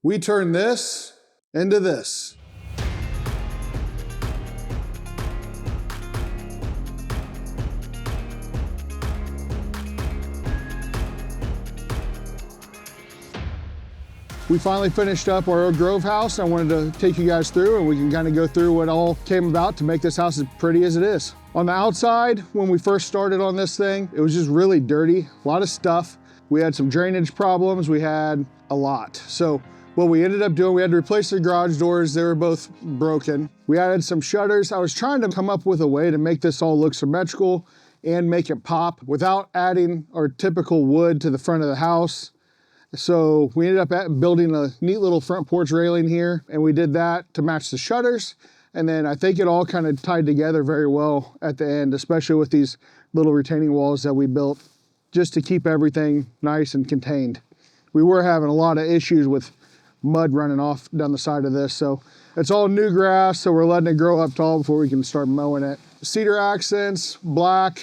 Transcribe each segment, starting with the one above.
We turn this into this. We finally finished up our Oak Grove house. I wanted to take you guys through and we can kind of go through what all came about to make this house as pretty as it is. On the outside, when we first started on this thing, it was just really dirty, a lot of stuff. We had some drainage problems, we had a lot. So what we ended up doing, we had to replace the garage doors. They were both broken. We added some shutters. I was trying to come up with a way to make this all look symmetrical and make it pop without adding our typical wood to the front of the house. So we ended up building a neat little front porch railing here, and we did that to match the shutters. And then I think it all kind of tied together very well at the end, especially with these little retaining walls that we built just to keep everything nice and contained. We were having a lot of issues with mud running off down the side of this. So it's all new grass, so we're letting it grow up tall before we can start mowing it. Cedar accents, black,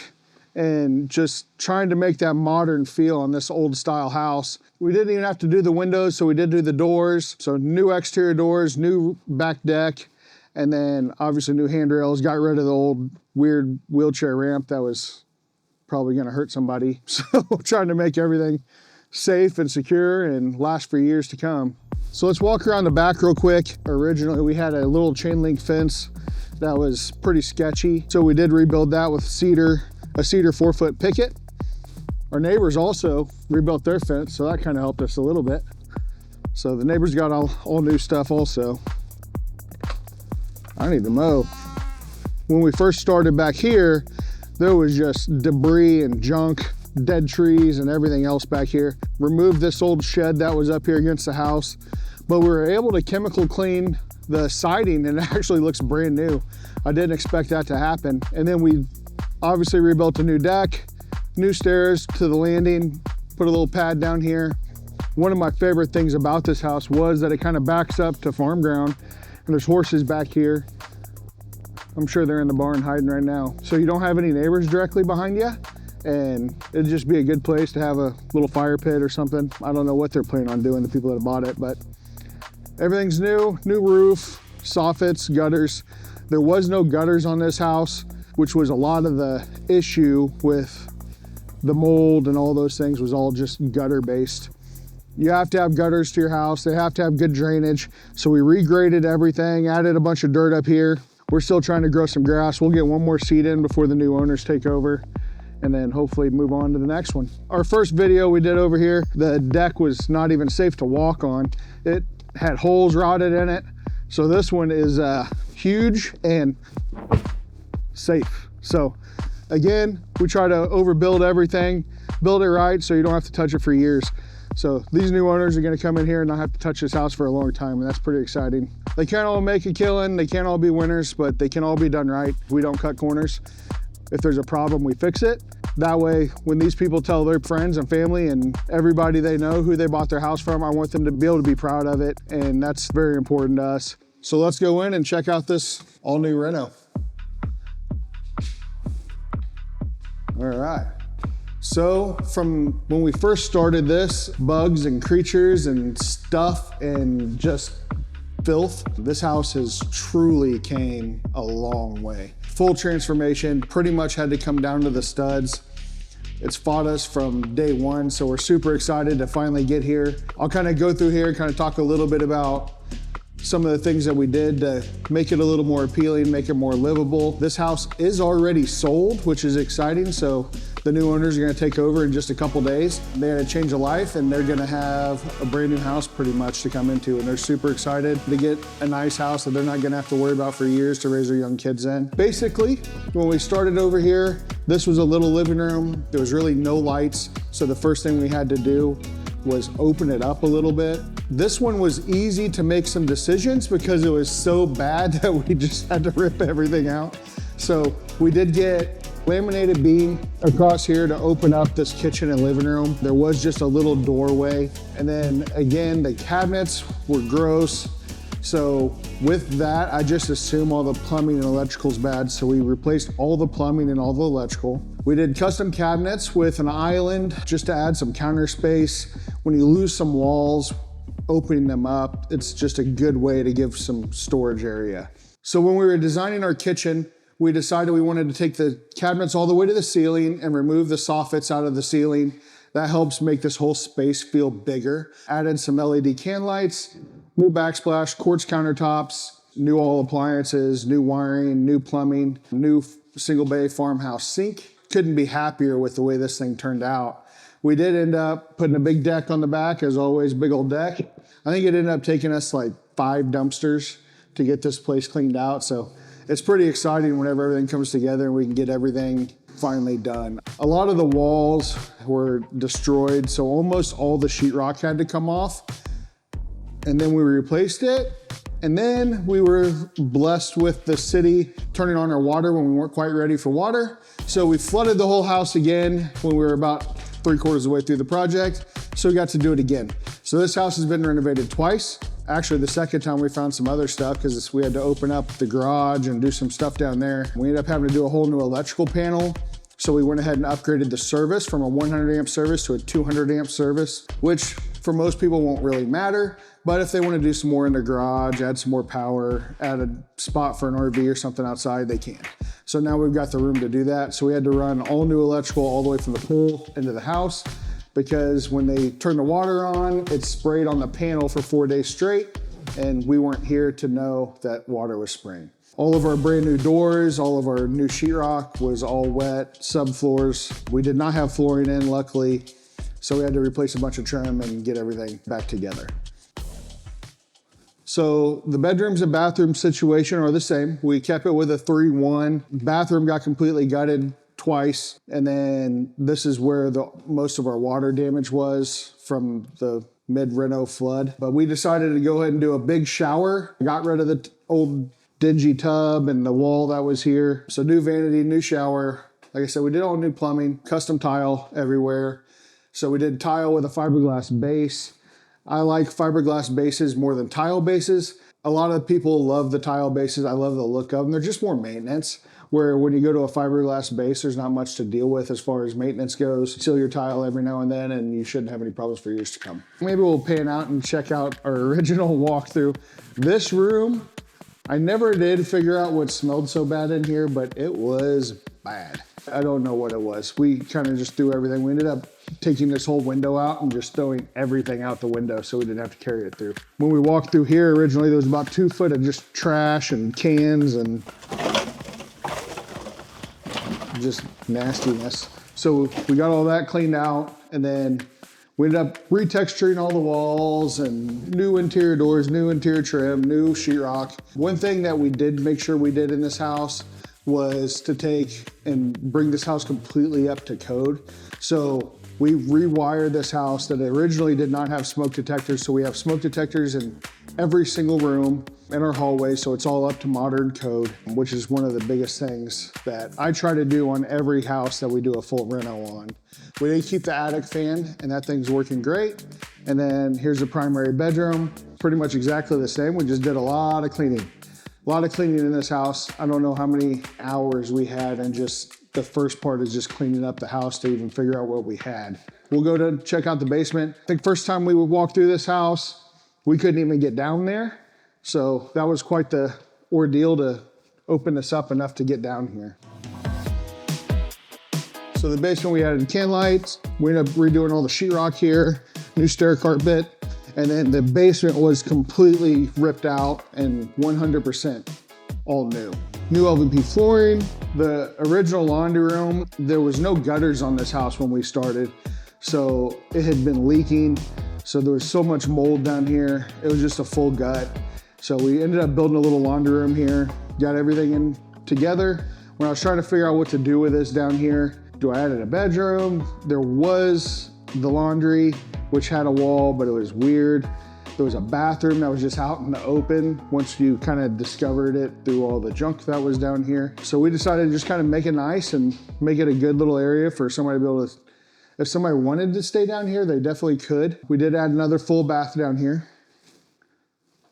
and just trying to make that modern feel on this old style house. We didn't even have to do the windows, so we did do the doors. So new exterior doors, new back deck, and then obviously new handrails. Got rid of the old weird wheelchair ramp that was probably gonna hurt somebody. So trying to make everything safe and secure and last for years to come. So let's walk around the back real quick. Originally, we had a little chain link fence that was pretty sketchy. So we did rebuild that with a cedar 4-foot picket. Our neighbors also rebuilt their fence, so that kind of helped us a little bit. So the neighbors got all new stuff also. I need to mow. When we first started back here, there was just debris and junk, dead trees and everything else back here. Removed this old shed that was up here against the house, but we were able to chemical clean the siding and it actually looks brand new. I didn't expect that to happen. And then we obviously rebuilt a new deck, new stairs to the landing, put a little pad down here. One of my favorite things about this house was that it kind of backs up to farm ground and there's horses back here. I'm sure they're in the barn hiding right now. So you don't have any neighbors directly behind you, and it'd just be a good place to have a little fire pit or something. I don't know what they're planning on doing, the people that bought it, but everything's new roof, soffits, gutters. There was no gutters on this house, which was a lot of the issue with the mold and all those things, was all just gutter based. You have to have gutters to your house. They have to have good drainage. So we regraded everything, added a bunch of dirt up here. We're still trying to grow some grass. We'll get one more seed in before the new owners take over, and then hopefully move on to the next one. Our first video we did over here, the deck was not even safe to walk on. It had holes rotted in it. So this one is huge and safe. So again, we try to overbuild everything, build it right so you don't have to touch it for years. So these new owners are gonna come in here and not have to touch this house for a long time, and that's pretty exciting. They can't all make a killing, they can't all be winners, but they can all be done right. We don't cut corners. If there's a problem, we fix it. That way, when these people tell their friends and family and everybody they know who they bought their house from, I want them to be able to be proud of it, and that's very important to us. So let's go in and check out this all new reno. All right. So from when we first started this, bugs and creatures and stuff and just filth, this house has truly came a long way. Full transformation, pretty much had to come down to the studs. It's fought us from day one, so we're super excited to finally get here. I'll kind of go through here and kind of talk a little bit about some of the things that we did to make it a little more appealing, make it more livable. This house is already sold, which is exciting. So the new owners are gonna take over in just a couple days. They're gonna change a life and they're gonna have a brand new house pretty much to come into. And they're super excited to get a nice house that they're not gonna have to worry about for years to raise their young kids in. Basically, when we started over here, this was a little living room. There was really no lights. So the first thing we had to do was open it up a little bit. This one was easy to make some decisions because it was so bad that we just had to rip everything out. So we did get laminated beam across here to open up this kitchen and living room. There was just a little doorway. And then again, the cabinets were gross. So with that, I just assume all the plumbing and electrical is bad. So we replaced all the plumbing and all the electrical. We did custom cabinets with an island just to add some counter space. When you lose some walls, opening them up. It's just a good way to give some storage area. So when we were designing our kitchen, we decided we wanted to take the cabinets all the way to the ceiling and remove the soffits out of the ceiling. That helps make this whole space feel bigger. Added some LED can lights, new backsplash, quartz countertops, new all appliances, new wiring, new plumbing, new single bay farmhouse sink. Couldn't be happier with the way this thing turned out. We did end up putting a big deck on the back, as always, big old deck. I think it ended up taking us like 5 dumpsters to get this place cleaned out. So it's pretty exciting whenever everything comes together and we can get everything finally done. A lot of the walls were destroyed, so almost all the sheetrock had to come off. And then we replaced it. And then we were blessed with the city turning on our water when we weren't quite ready for water. So we flooded the whole house again when we were about 3/4 of the way through the project. So we got to do it again. So this house has been renovated twice. Actually, the second time we found some other stuff because we had to open up the garage and do some stuff down there. We ended up having to do a whole new electrical panel. So we went ahead and upgraded the service from a 100 amp service to a 200 amp service, which for most people won't really matter. But if they want to do some more in their garage, add some more power, add a spot for an RV or something outside, they can. So now we've got the room to do that. So we had to run all new electrical all the way from the pool into the house, because when they turned the water on, it sprayed on the panel for 4 days straight, and we weren't here to know that water was spraying. All of our brand new doors, all of our new sheetrock was all wet, subfloors. We did not have flooring in, luckily, so we had to replace a bunch of trim and get everything back together. So the bedrooms and bathroom situation are the same. We kept it with a 3-1. Bathroom got completely gutted twice. And then this is where most of our water damage was from the mid-reno flood. But we decided to go ahead and do a big shower. Got rid of the old dingy tub and the wall that was here. So new vanity, new shower. Like I said, we did all new plumbing, custom tile everywhere. So we did tile with a fiberglass base. I like fiberglass bases more than tile bases. A lot of people love the tile bases. I love the look of them. They're just more maintenance, where when you go to a fiberglass base, there's not much to deal with as far as maintenance goes. Seal your tile every now and then, and you shouldn't have any problems for years to come. Maybe we'll pan out and check out our original walkthrough. This room, I never did figure out what smelled so bad in here, but it was bad. I don't know what it was. We kind of just threw everything. We ended up taking this whole window out and just throwing everything out the window so we didn't have to carry it through. When we walked through here originally, there was about 2 foot of just trash and cans and just nastiness. So we got all that cleaned out, and then we ended up retexturing all the walls and new interior doors, new interior trim, new sheetrock. One thing that we did make sure we did in this house was to take and bring this house completely up to code. So we rewired this house that originally did not have smoke detectors. So we have smoke detectors in every single room in our hallway. So it's all up to modern code, which is one of the biggest things that I try to do on every house that we do a full reno on. We did keep the attic fan, and that thing's working great. And then here's the primary bedroom, pretty much exactly the same. We just did a lot of cleaning. A lot of cleaning in this house. I don't know how many hours we had, and just the first part is just cleaning up the house to even figure out what we had. We'll go to check out the basement. I think first time we would walk through this house, we couldn't even get down there. So that was quite the ordeal to open this up enough to get down here. So the basement, we added can lights. We ended up redoing all the sheetrock here, new stair carpet. And then the basement was completely ripped out and 100% all new. New LVP flooring. The original laundry room, there was no gutters on this house when we started. So it had been leaking. So there was so much mold down here. It was just a full gut. So we ended up building a little laundry room here, got everything in together. When I was trying to figure out what to do with this down here, do I add a bedroom? There was the laundry, which had a wall, but it was weird. There was a bathroom that was just out in the open once you kind of discovered it through all the junk that was down here. So we decided to just kind of make it nice and make it a good little area for somebody to be able to, if somebody wanted to stay down here, they definitely could. We did add another full bath down here.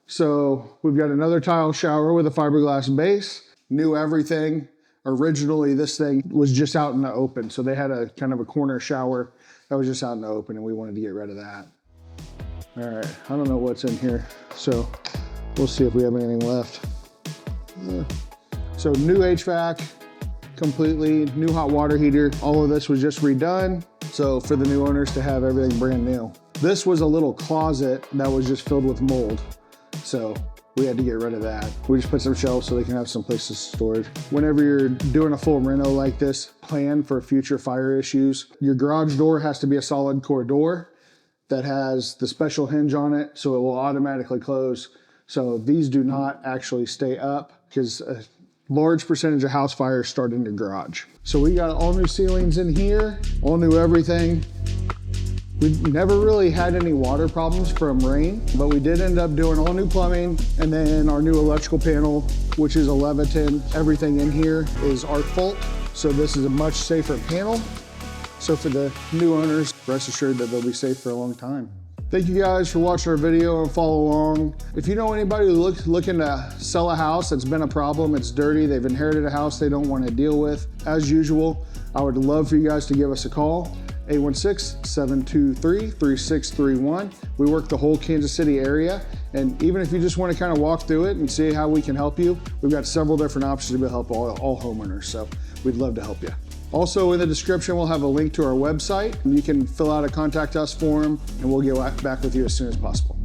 So we've got another tile shower with a fiberglass base, new everything. Originally, this thing was just out in the open. So they had a kind of a corner shower that was just out in the open, and we wanted to get rid of that. All right, I don't know what's in here, so we'll see if we have anything left. Yeah. So new HVAC, completely new hot water heater. All of this was just redone. So for the new owners to have everything brand new. This was a little closet that was just filled with mold. So we had to get rid of that. We just put some shelves so they can have some places stored. Whenever you're doing a full reno like this, plan for future fire issues. Your garage door has to be a solid core door that has the special hinge on it, so it will automatically close. So these do not actually stay up because a large percentage of house fires start in your garage. So we got all new ceilings in here, all new everything. We never really had any water problems from rain, but we did end up doing all new plumbing, and then our new electrical panel, which is a Leviton. Everything in here is arc fault, so this is a much safer panel. So for the new owners, rest assured that they'll be safe for a long time. Thank you guys for watching our video and follow along. If you know anybody looking to sell a house that's been a problem, it's dirty, they've inherited a house they don't want to deal with, as usual, I would love for you guys to give us a call. 816-723-3631. We work the whole Kansas City area. And even if you just want to kind of walk through it and see how we can help you, we've got several different options to help all homeowners. So we'd love to help you. Also in the description, we'll have a link to our website. You can fill out a contact us form and we'll get back with you as soon as possible.